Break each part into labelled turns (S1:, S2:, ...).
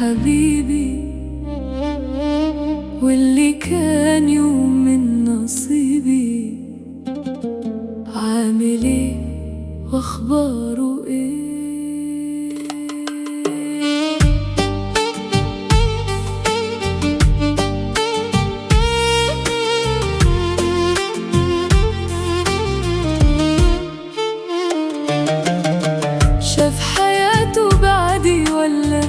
S1: حبيبي، واللي كان يوم من نصيبي عامل ايه واخباره ايه؟ شاف حياته بعدي ولا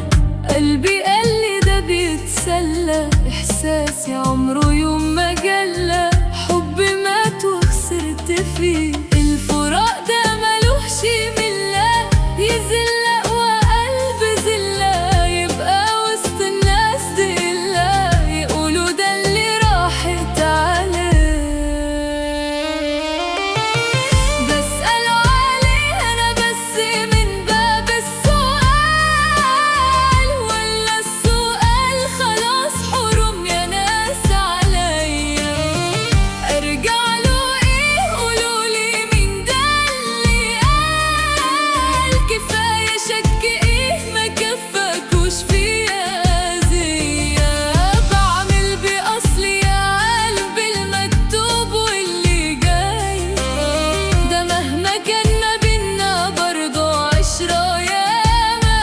S1: قلبي قالي ده بيتسلى؟ إحساسي عمره يوم ما جلى، حبي مات وخسرت فيه. الفراق ده ملوش ملة، يذلق وقلب زلة، يبقى وسط الناس دلة، يقولوا ده اللي راحت عليه. بسأل عليه أنا بس من باب السؤال، ولا السؤال خلاص حرم يا ناس عليا؟ أرجع له إيه؟ قولولي مين ده اللي قال؟ كفاية شك إيه ما كفاكوش فيا أذية؟ بعمل بأصلي يا قلبي المكتوب واللي جاي، ده مهما كان ما بينا برضه عشرة ياما.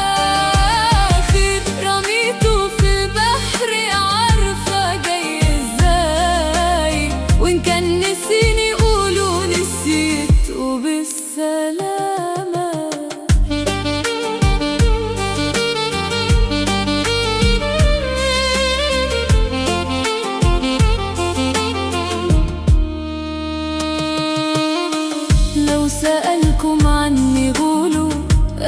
S1: آخر رميته في البحر، عارفة جاي ازاي، وإن كان نسيني قولوا نسيت وبالسلامة. لو سألكم عني قولوا،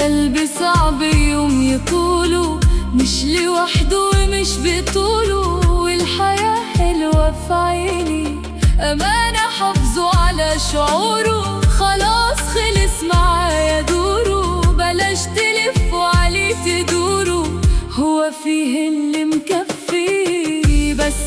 S1: قلبي صعب يوم يطوله، مش لوحده ومش بطوله، والحياة حلوة في عيني، أمانة حافظوا على شعوره. خلاص خلص معايا دوره، بلاش تلفوا عليه تدوروا، هو فيه اللي مكفي. بس